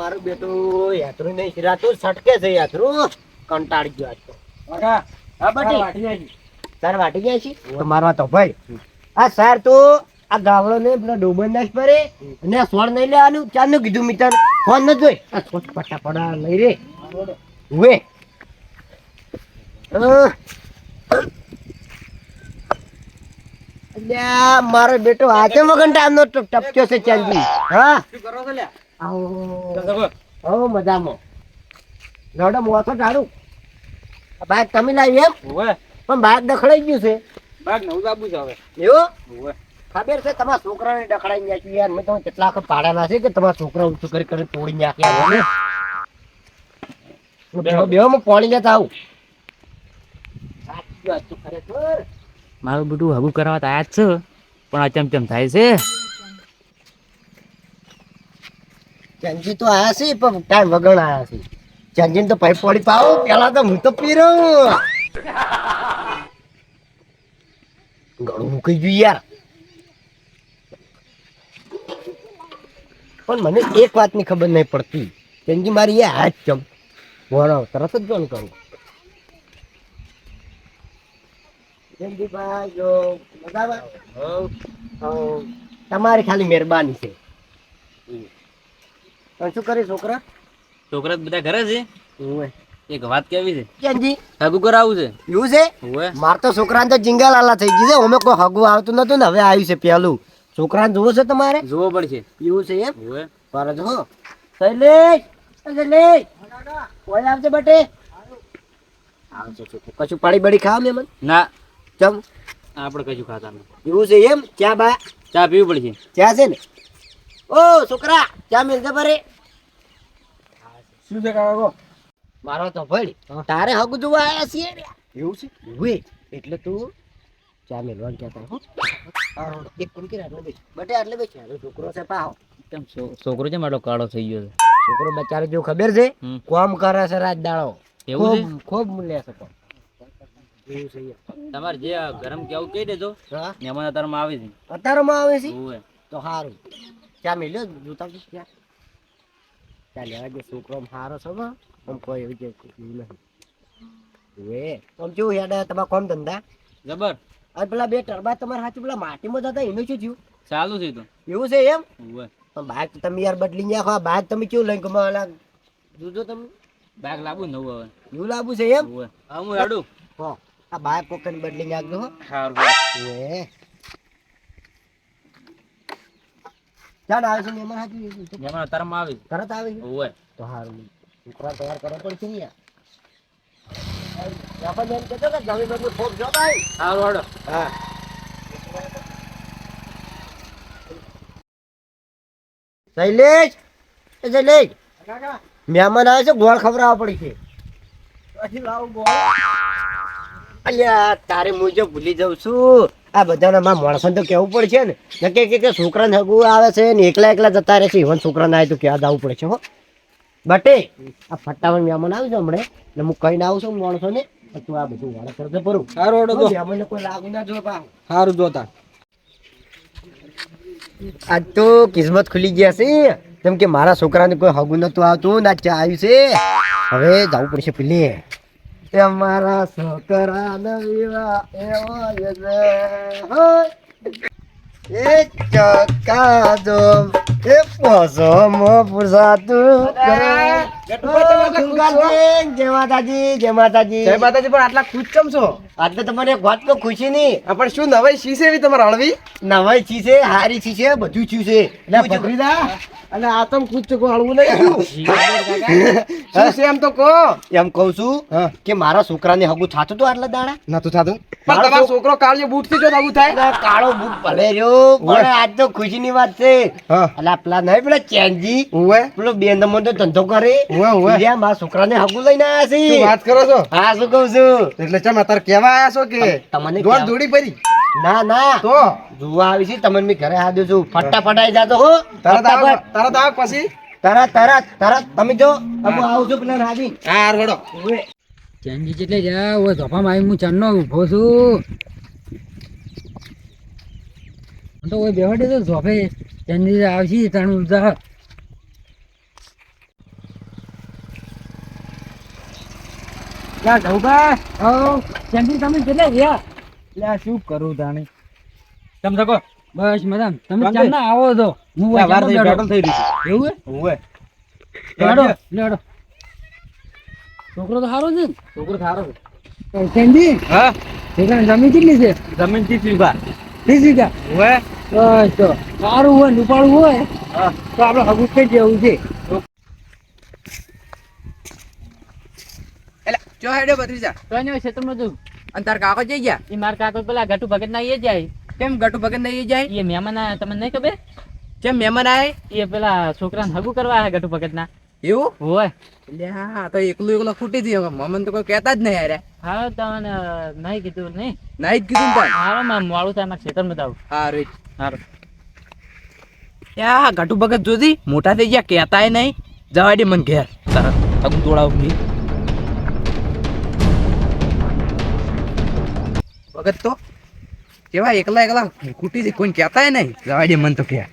મારું બેટું યાત્રું નહીં શિરાતું સટકે છે યાત્રું કંટાળી ગયો આજ તો કાકા હા બટી વાટી જાય તારે વાટી ગયા છે તો મારવા તો ભાઈ આ સાર તો આ ગાવડો ને પેલા ડોબન નાખ પરે અને આ સોળ નહીં લેવાનું ચારનું કીધું મિત્ર ફોન ન જોઈ આ સોટ પટ્ટા પડા લઈ રે ઉવે અલ્યા મારો બેટો હાથે મગન ટાઈમનો ટપક્યો છે ચાંદી હા શું કરો છો લ્યા આવો મજામાં લડો મોસો ટાળું બાઈક તમે લાવી એમ ઓવે પણ બાઈક દખડાઈ ગયું છે બાગ નવું લાવવું છે હવે એવું ઓવે ખબર છે તમારા છોકરાને દખડાઈ નાખ્યું યાર મેં તમે કેટલા વખત પાડેલા છે કે તમારા છોકરા ઊંચું કરી કરી તોડી નાખ્યા બે હું પાણી લેતા આવું સાચી વાત તો ખરેખર મારું બધું હગું કરાવવા તો આયા જ છે પણ આ ચમચમ થાય છે ચંજી તો આયા છે પણ ટાઈમ વગર આયા છે ચંજીને તો પાઇપ પાડી પાવો પેલા તો હું તો પી રહ્યો ઘણું મૂકી ગયું યાર પણ મને એક વાતની ખબર નહીં પડતી ચંજી મારી એ હાથ ચમ બોલો તરત જ જોન કરું ચંજીભાઈ જો મજામાં? તમારી ખાલી મહેરબાની છે પણ શું કરે છોકરા છોકરા બધા ઘરે છે ઓવે એક વાત કેવી છે ચંજી હગું કરાવવું છે એવું છે ઓવે માર તો છોકરાને તો જીંગા લાલા થઈ ગઈ છે અમે કોઈ હગું આવતું નતું ને હવે આવ્યું છે પેલું છોકરાને જોવો છે તમારે જોવો પડશે એવું છે એમ ઓવે પર જો શૈલેષ શૈલેષ કોઈ આવશે બટે આવશે કશું પાણી બળી ખાવ ને મને ના ચમ આપણે કશું ખાતા નહીં એવું છે એમ ચા બા ચા પીવી પડશે ચા છે ને ઓ છોકરા ચા મિલશે પરે શું છે કાકા મારો તો ભળી તારે હગું જોવા આવ્યા છીએ રે. એવું છે ઉવે એટલે તું ચા મેલવાનું કહેતા હો એક કોણ કે આટલે બેસ બટે આટલે બેસ છોકરો છે પાહો કેમ છોકરો છે મારો કાળો થઈ ગયો છોકરો બચારો જો ખબર છે હમ. કોમ કરે છે રાત દાડો એવું છે? ખૂબ મૂલ્ય છે પણ. એવું છે યાર. તમારે જે આ ગરમ કેવું કહી દેજો હા મહેમાન અત્યારમાં આવે છે અત્યારમાં આવે છે ઓવે તો સારું ચા મેલ્યો જોતા તો ક્યાં ચાલ લેવા જે છોકરો સારો છે ને આમ કોઈ એવું જે એવું નથી વે આમ કેવું યાદ તમારા કોમ ધંધા જબર આ પેલા બે ટરબા તમારા હાથે પેલા માટીમાં જતા એનું શું થયું ચાલુ છે તો એવું છે એમ ઓવે પણ બાઇક તો તમે યાર બદલી નાખો આ બાઇક તમે કેવું લઈને કમાવા જોજો તમે બેગ લાવું નવું હવે એવું લાવવું છે એમ ઓવે હા હું હેડું હો આ બાઇક પોકન બદલી નાખજો હો સારું વે ચાલ આવે છે મહેમાન હાથે મહેમાન અત્યારમાં આવે છે તરત આવે છે ઓવે તો હારું છોકરા તૈયાર કરવા પડશે ને યાર આપણે એમ કહેતો કે જમી બધું ફોક જો ભાઈ સારું હેડો હા શૈલેષ એ શૈલેષ મહેમાન આવે છે ગોળ ખવડાવવા પડી છે પછી લાવું ગોળ અલ્યા તારે હું જો ભૂલી જાઉં છું આ બધાના મારા માણસો તો કેવું પડશે ને કે છોકરાને હગું આવે છે ને એકલા એકલા જતા રહે છે ઇવન છોકરાને આવે તો ક્યાં આવવું પડે છે હો બટે આ ફટાફટ મહેમાન આવ્યું છે હમણાં ને હું કહીને આવું છું માણસો ને તું આ બધું વાળા કરજો પરું સારું હેડો તો મહેમાનને કોઈ લાગુ ના જો પા સારું જોતા આજ તો કિસ્મત ખુલી ગયા છે કેમ કે મારા છોકરાને કોઈ હગું નતું આવતું ના ચા આવ્યું છે હવે જવું પડશે પેલે એ મારા છોકરાને વિવાહ એવો છે હોય. એ ચકાદો એ પોસો મો પુરસાતું જય માતાજી જય માતાજી જય માતાજી પણ આટલા ખુશ ચમ છો આજે તમારે એક વાત તો ખુશી ની પણ શું નવાઈ શી છે એવી તમારે હળવી નવાઈ છી છે હારી છી છે બધું થયું છે એટલે ભત્રીજા અને આ તમ ખુશ છો હળવું નહીં શું છે એમ તો કહો એમ કઉ છું હા. કે મારા છોકરાને હગું થાતું હતું આટલા દાડા નતું થતું મારો પણ તમારો તો- છોકરો કાળજો બૂટ થી જો આવું થાય અલા, કાળો બુક ભલે રહ્યો પણ આજ તો ખુશીની વાત છે હા અલા પેલા નહીં પેલા ચેનજી ઓવે પેલો બે નંબર તો ધંધો કરે ઓવે ઓવે ઈર્યા મારા છોકરાને હગું લઈને આવ્યા શું છે વાત કરો છો હા શું કઉ છું એટલે ચમ અત્યારે કેવા આયા છો કે તમને દોડ કહેવા- દોડી પડી ના ના તો જોવા આવી છે તમને મેં ઘરે હાથે છું ફટાફટ જાતો હો તરત આવો ફટાફટ. તરત આવો પછી તરત તરત તરત તમે જો હું આવું છું પેલા રાજી હા હાર વડો ચેન્જી જેટલે જા ઓય ધોપામાં આવી હું ચાંદનો ઊભો છું તો ઓય બેહડે તો ધોપે ચેન્જી આવશી તાણું જા ક્યાં જવું બા ઓ ચંદી તમે કેટલા રહ્યા લે શું કરું તાણે તમ શકો બસ મજામ તમે શાંતિ? ચાલના આવો તો હું વાર ચાલનો થઈ બેઠો. પેટ્રોલ થઈ રહ્યું એવું હે? ઓવે લેડો લેડો છોકરો તો સારો છે ને? છોકરો સારો છે ચંદી હા છોકરાની જમીન કેટલી છે જમીન થી સીધા 30 વીઘા ઓવે બસ તો સારું હોય ને ઉપાડવું હોય હા તો આપણે હગું થઈ જવું છે એલા જો હેડે બત્રીજા તો એને ક્ષેત્રમાં જવું અને તાર કાકો જઈ ગયા એ મારા કાકો પેલા ગટુ ભગત ના એ જાય કેમ ગટુ ભગત નહીં જાય એ મહેમાન આયા તમને નહીં ખબર કેમ મહેમાન આય એ પેલા છોકરાને હગું કરવા આયા ગટુ ભગત ના એવું હોય લે હા તો એકલો ખૂટી હતી મમન તો કોઈ કહેતા જ નહીં યાર હા તમને નહીં કીધું નહીં નહીં જ કીધું ને તાર હા મારું મોડું થાય મારા ક્ષેત્રમાં જાવ હારું સારું યા ગટુ ભગત જોજી મોટા થઈ ગયા કહેતાય નહીં જવા દે મન ઘેર તરત અગું તોડાવું નહીં ભગત તો કેવા એકલા એકલા ખૂટી છે કોઈ કહેતાય નહીં જવા દે મન તો ઘેર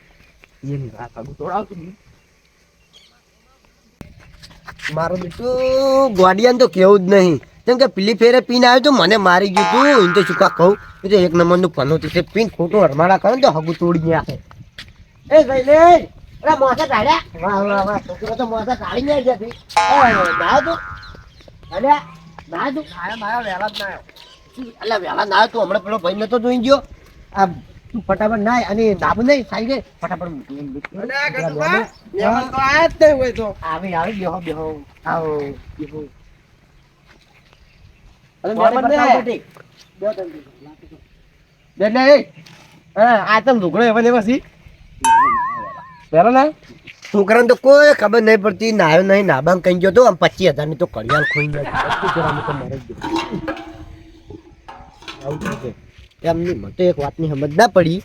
એની વાત અગું તોડાવતું નહીં મારો બેટું ગોડિયાને તો કેવું જ નહીં કેમ કે પેલી ફેરે પીને આવ્યો તો મને મારી ગયું તું એને તો શું કા કહું એ તો એક નંબરનું પનોતી છે પીને ખોટું હરમાડા કરે ને તો હગું તોડી નાખે એ જઈને અરે મોસા કાઢ્યા વાહ વાહ વાહ છોકરો તો મોસા કાઢી ને જતી ના તું અલ્યા ના તું મારા વહેલા જ ના અલ્યા વહેલા ના તું હમણાં પેલો ભાઈ નતો જોઈ ગયો આ તું ફટાફટ નાય અને નાબ નહીં સાઈ ગઈ ફટાફટ આવી આવી બેહો બેહો આવો બેહો અરે મહેમાન નહીં આયા. એટલે એ આ તમ ઢોકળો એવા ને એવા સી પેલો ના છોકરાને તો કોઈ ખબર નહીં પડતી નાયો નહીં નાબાંગ કઈ ગયો તો આમ 25,000 ની તો કડિયાલ ખોઈ ગયો તો મરે જ ગયો આવું થયું છે. એમની મને તો એક વાતની સમજ ના પડી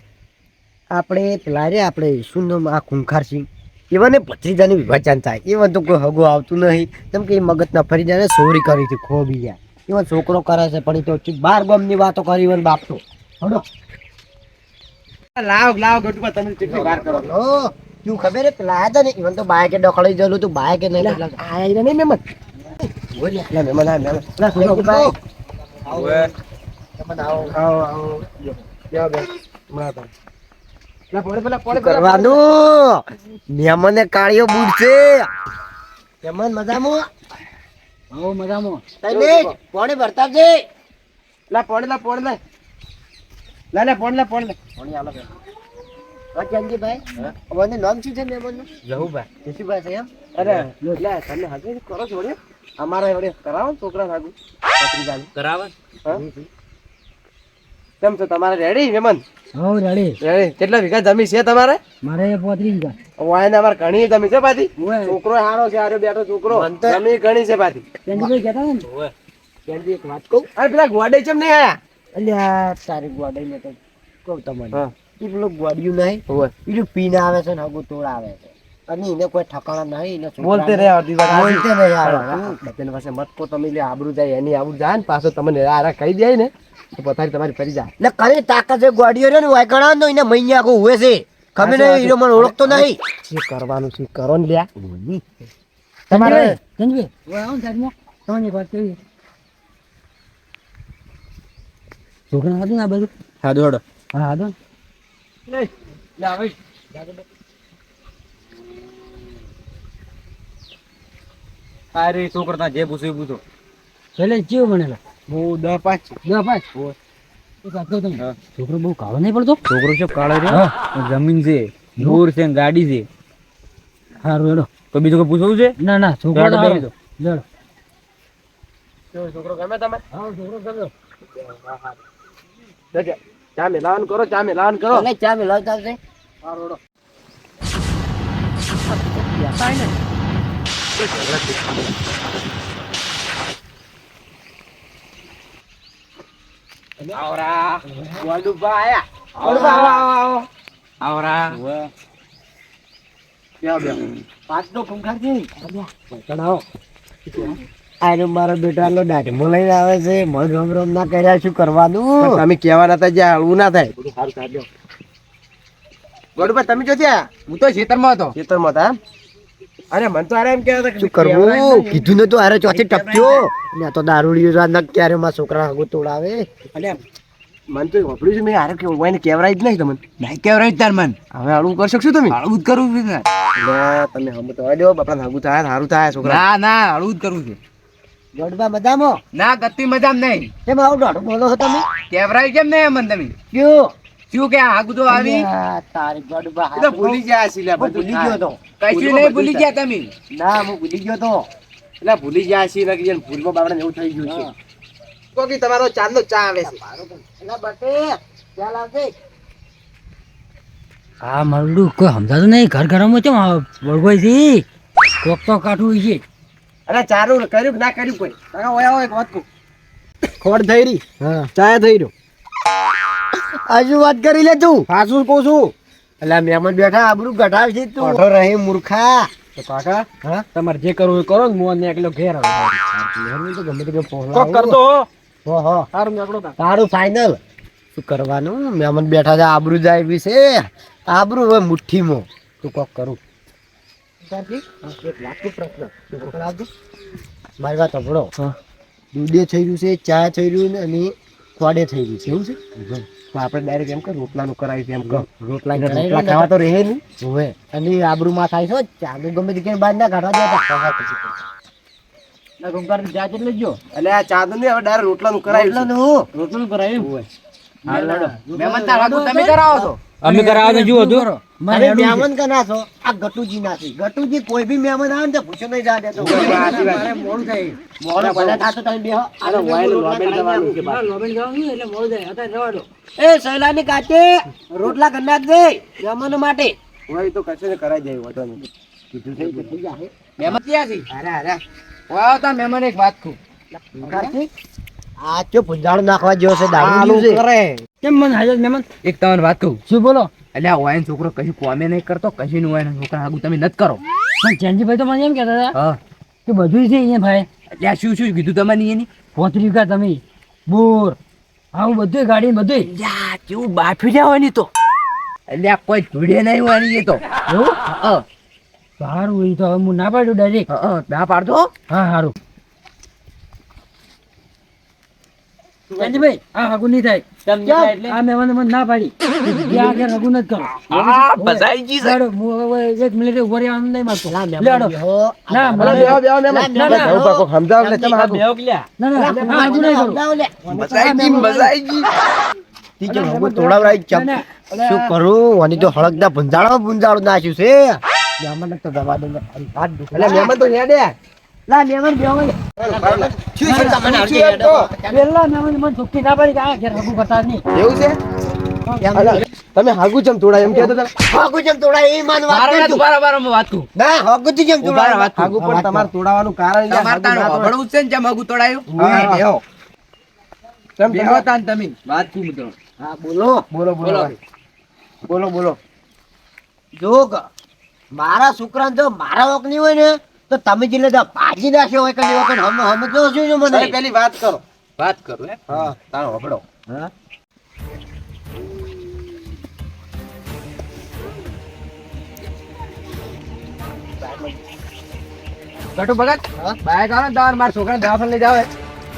આપણે પેલા રે આપણે શું નામ આ ખૂંખારસિંહ એવાને ભત્રીજાની વિભાજન થાય એવા તો કોઈ હગો આવતું નહીં કેમ કે એ મગજના ફરી જાય ને ચોરી કરી હતી ખોબી ગયા એવા છોકરો કરે છે પણ એ તો ચૂપ 12 ગામની વાતો કરી હોય ને બાપ તો હડો લાવ લાવ ગટુબા તમે કેટલી વાર કરો ઓ તું ખબર હે પેલા આયા હતા ને ઈવન તો બાઈકે ડખડાઈ ગયેલું તું બાઈકે નહીં આયા નહીં મહેમાન બોલ્યા એટલે મહેમાન આ મહેમાન પેલા સુરજભાઈ ઓવે મહેમાન આવો આવો આવો જાવ બે હમણાં તો પેલા પોડે પેલા પોડે કરવાનું મહેમાને કાળિયો બુડશે મહેમાન મજામાં આવો મજામાં તને કોણે ભરતા છે લા પોડે લા પોડે લા લા લા પોડે લા પોડે લા કોણે આલો બે ચંદીભાઈ અમારે નામ શું છે મહેમાનનું જહુભાઈ કેશુભાઈ છે એમ અરે લે તમે હાજર કરો જોડે અમારા જોડે કરાવો ને છોકરા હાગુ પત્રીજાને કરાવે હા કેમ છો તમારે રેડી મહેમાન હો રેડી રેડી કેટલા વીઘા જમીન છે તમારે મારે 35 વીઘા વાયને અમારે ઘણી જમીન છે પાછી ઓય. છોકરો હારો છે આરે બેઠો છોકરો મન તો- જમીન ઘણી છે પાછી ચંદીભાઈ કહેતા ને ચંદી એક વાત કહું અરે પેલા ગોડે ચમ નહીં આયા અલ્યા તારી ગ્વાડાઈ ને તો કહું તમને હા એ પેલું ગ્વાડિયું નહીં ઓય બીજું પીને આવે છે ને હગું તોડ આવે છે અને એને કોઈ ઠકાણા નહીં એને છોકરાને- બોલતે રહે અડધી વાત બોલતે નહીં આવે. બધાને પાસે મત કો તમે લે આબરૂ જાય એની આબરૂ જાય ને પાછો તમને આ કહી દે ને તો પથારી તમારી ફરી જાય એટલે કરી તાકાત છે ગ્વાડિયો રે ને વાયકણા નો એને મહિને આખું હુએ છે ખબર નહીં હીરો મને ઓળખતો નહીં શું કરવાનું શું કરો ને લ્યા તમારે ચંદીભાઈ ઓય આવો ને સાઈડમાં તમને એક વાત કહી છોકરા હતું ને આ બધું હા દોડો હા હા તો અરે છોકરો તા જે પૂછ્યું પૂછો છેલ્લે કેવું ભણેલા હું 10-5 દસ પાંચ એક વાત કહું તમને હા. છોકરો બહુ કાળો નહીં પડતો છોકરો છે કાળો હા. જમીન છે દૂર છે ગાડી છે સારું હેડો તો બીજું કોઈ પૂછવું છે ના ના છોકરો હેડો, તો બેસી સારો. હેડો. છોકરો ગમે તમે હા છોકરો કર્યો ચા મેલાવન કરો ચા મેલાવન કરો ભલે ચા મિલાવતા છે આવરા ગોડુબા આયા ગોડુબા આવો આવો આવરા બેહો બેહો પાંચનો ખૂંખારજી કણાવો આનો મારો બેટાનો દાઢમો લઈને આવે છે મન રમ રમ ના કર્યા શું કરવાનું તમે કહેવાના હતા જ્યાં હળવું ના થાય ગોડુબા તમે જો ત્યાં હું તો ખેતરમાં હતો ખેતરમાં હતા અરે મન તો આરે એમ કહેતા શું કરવું કીધું ને તો અરે ચોથી ટપક્યો ને આ તો દારૂડિયો રાત ન ક્યારે માં છોકરા હગો તોડાવે અલે મન તો વાપર્યું છે મેં આરે કે ઓયને કેવરાય જ નહીં તમને નહીં કેવરાય તાર મન હવે હળવું કરી શકશો તમે હળવું જ કરવું છે ને. એટલે તમે હમ તો દો બાપડા હાગું થાય સારું થાય છોકરા ના ના હળવું જ કરવું છે. ગોડબા મજામાં ના ગતિ મજામ નહીં. કેમ આવું દોઢ બોલો છો તમે કેવરાય કેમ નહીં મન તમે કયો શું કે આગુ તો આવી અલ્યા, તારી ગોડબા એ તો ભૂલી ગયા છે લે હું ભૂલી ગયો તો કશું નહીં ભૂલી ગયા તમે. ના હું ભૂલી ગયો તો એટલે ભૂલી ગયા છે ને કે ભૂલમાં બાપડા એવું થઈ ગયું છે કોકી તમારો ચાંદનો ચા આવે છે એલા બટે ચાલ આવજે આ મારું કોઈ સમજાતું નહીં ઘર ઘરમાં કેમ વળગોય છે કોક તો કાઢવું છે. અરે ચારું કર્યું કે ના કર્યું કોઈ કાકા ઓયા હોય એક વાત કહું ખોડ થઈ રહી હા ચાય થઈ રહ્યો હજુ વાત કરી લે તું સાચું કહું છું એટલે મહેમાન બેઠા આબરૂ ઘટાડ છે તું ઓઢો રહે મૂર્ખા તો કાકા હા તમારે જે કરવું એ કરો ને મોન ને એકલો ઘેર ઘેરનું તો ગમે તે કોક પહોંચલા કરતો હો હો સારું નીકળો તારું ફાઇનલ શું કરવાનું મહેમાન બેઠા છે આબરૂ જાય એવી છે આબરૂ હવે મુઠ્ઠીમાં તું કોક કરું મારી વાત સાંભળો દૂધે થઈ રહ્યું છે ચા થઈ રહ્યું ને અને ખોડે થઈ રહ્યું છે એવું છે તો આપણે ડાયરેક્ટ એમ કર રોટલાનું કરાવી છે એમ કર રોટલા રોટલા ખાવા તો રહે નહીં હવે અને આબરૂમાં થાય છે ચાલુ ગમે તે બહાર ના કાઢવા દેતા એટલે આ ચા તો નહીં હવે ડાયરેક્ટ રોટલાનું કરાવી છે. રોટલું કરાયું મહેમાન તાર આગુ તમે કરાવો છો. અમે કરાવવા જુઓ તો અરે મહેમાન કના છો આ ગટુજી નાથી ગટુજી કોઈ બી મહેમાન આવે ને તો પૂછો નહીં જા દેતો મારે મોડું થાય મોડું ભલે થાતો તમે બેહો અરે વાયલ લોબેલ જવાનું છે બાપ. એ સૈલાની કાચે રોટલા કરી નાખજે મહેમાનો માટે હોય તો કશે ને કરાઈ જાય વાંધો નહીં. કીધું છે કે થઈ જાય. મહેમાન ક્યાં છે? અરે અરે વાવ તાર મહેમાન એક વાત કહું. કાર્તિક, આ ચો ભૂંજાળું નાખવા જેવો છે દારૂ આલુ છે કરે કેમ મને હાજર મહેમાન એક તમને વાત કહું. શું બોલો એટલે આ વાયન છોકરો કશું કોમે નહીં કરતો કશું નું વાયન છોકરા આગુ તમે નથી કરો. પણ ચેનજીભાઈ તો મને એમ કહેતા હતા હા કે બધું છે અહીંયા ભાઈ એટલે આ શું શું કીધું તમને એની? પોતરી કા તમે બોર આવું બધું ગાડી બધું યા કેવું બાફી જાય હોય ની તો. એટલે આ કોઈ ધૂળે નહીં હોય ની એ તો. એવું હા સારું હોય તો હવે હું ના પાડું ડાયરેક્ટ હા ના પાડતો. હા સારું ચેનજીભાઈ આ હગું નહીં થાય આ મહેમાન મને ના પાડી કે આ ઘેર હગું નથી કરો હા બધાઈ જી છે. લાડો, હું હવે 1 મિનિટ ઉભો રહેવાનું નહીં માગતો. લા લાડો. મહેમાન બેહો ના, અરે મને- બેહો બેહો મહેમાન. ના, ના, જવું પાકો સમજાવ એટલે તમે હાગું. ના ના આ હગું નહીં કરું. બધાઈ જી બધાઈ જી. તીજો હગું તોડાવરાઈ ચપ ના, શું કરું વાની તો હળકદા ભૂંજાળું નાખ્યું છે મહેમાન તો જવા દે ને. હાથ દુખે. એટલે મહેમાન તો હેડે લા મહેમાન બેહો શું છે તમને આવડી હેડો? પેલા મહેમાન મને ચોખ્ખી ના પાડી કે આ ઘેર હગું કરતા નહીં. એવું છે એમ અલા, તમે હાગું ચમ તોડા એમ કહેતા હતા હગું જેમ તોડાય એ માન વાત મારા કરજો. ઉભા રહો, હું વાત કહું. ના હગું થી જેમ ઉભા રહો, તોડાય વાત કહું. હાગું પણ તમારે તોડાવાનું કારણ છે તમારે તારું હોભળવું છે ને જેમ હગું તોડાયું? હા. બેહો. કેમ બેહો તાન તમે. વાત કહું મિત્રો. હા બોલો બોલો બોલો બોલો બોલો જો મારા છોકરાને જો મારા વખ નહીં હોય ને તો તમે જેટલે તો ભાજી નાખ્યો હોય કે નહીં હોય હમ હમ જો શું મને અરે પેલી વાત કરો વાત કરું હે. હા તારો હોભળો હા ગટુ ભગત હા? બાઈક આવો ને તમારે મારા છોકરાને દવાખાને લઈ જાવ હે.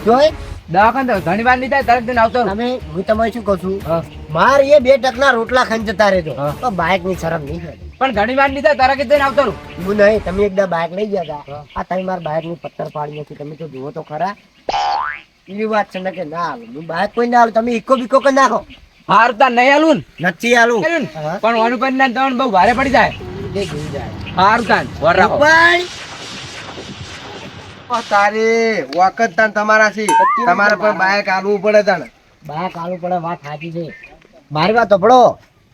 જોઈ દવાખાને તો ઘણી વાર નહીં થાય તરત જઈને આવતો રહું. તમે હું તમને શું કહું છું હા. માર એ 2 ટકના રોટલા ખાઈને જતા રહેજો હા. તો બાઇક ની શરમ નહીં થાય પણ ઘણી વાર નહીં થાય તારા કે જઈને આવતો રહું. હું નહીં તમે એકદા બાઇક લઈ ગયા હતા આ તમે મારા બાઇક ની પથ્થર પાડી નથી તમે તો જુઓ તો ખરા એવી વાત છે ને કે ના હાલું હું બાઇક કોઈ ના હાલું તમે ઇકો બીકો કરી નાખો હારું તાર નહીં આલું ને. નથી હાલું આલું ને. હા. પણ ઓનું પર ના દવાનું બહુ ભારે પડી જાય. એ જોઈ જાય હારું તાન વર રાખો. ભાઈ તારે વખત તાન તમારા છે તમારે પણ બાઈક આલવું પડે તાન બાઇક હાલું પડે વાત સાચી છે મારી વાત સાંભળો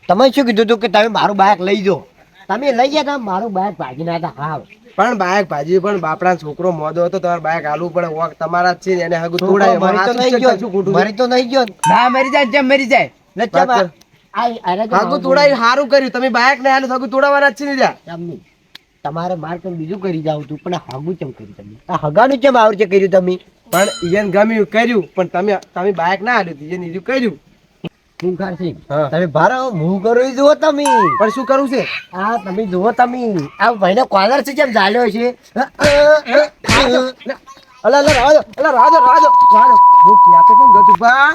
તમે શું કીધું હતું કે તમે મારું બાઇક લઈ જાઓ તમે લઈ ગયા હતા મારું બાઇક ભાગી ના હતા હા પણ બાઈક ભાજી પણ બાપડા છોકરો મોદો હતો તમારે બાઈક આલવું પડે વખ તમારા જ છે ને એને હગું તોડાય મરી તો નહીં ગયો મરી તો નહીં ગયો ના મરી જાય જેમ મરી જાય. ને ચમ વાત હગું તોડાય સારું કર્યું તમે બાઈક ને આલું હગું તોડાવાના જ છે ને ત્યાં એમ નહીં. તમારે મારે તો બીજું કરી જાવ તું પણ આ હગું ચમ કર્યું તમે આ હગાનું ચમ આવડે કર્યું તમે પણ એને ગમ્યું કર્યું પણ તમે તમે બાઈક ના આલ્યું એને બીજું કર્યું ખૂંખારસિંહ, હા. તમે ભારો હું કરું ઈ જુઓ તમે. પણ શું કરવું છે આ તમે જુઓ તમે આ ભાઈને કોલર છે જેમ ઝાલ્યો છે. અલા અલા રાજો અલા રાજો રાજો રાજો હું ક્યાં તો પણ ગતુભા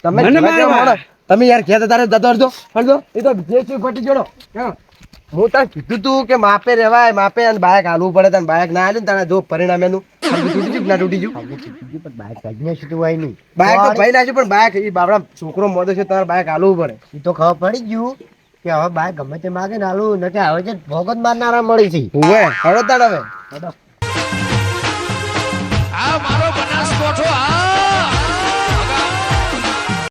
તમે મને જેવા જેવા મારવા. માણસ. તમે યાર ક્યાં તારે જતો હરજો હરજો એ તો જેસી ફટી જોડો હું તાર કીધું તું કે માપે રેવાય માપે અને બાયક હાલવું પડે તને બાયક ના હાલ્યું ને તારા જો પરિણામ એનું તૂટી ગયું કે ના તૂટી ગયું પણ બાઈક કાઢીને શું હોય નહીં. બાયક તો ભાઈ નાખ્યું પણ બાયક એ બાબડા છોકરો મોદો છે તારે બાયક હાલવું પડે ઈ તો ખબર પડી ગયું કે હવે બાઈક ગમે તે માગે ને હાલું નથી હવે છે ભોગત મારનારા મળી છે. હુવે હળો તાડ હવે આ મારો બનાસકોઠો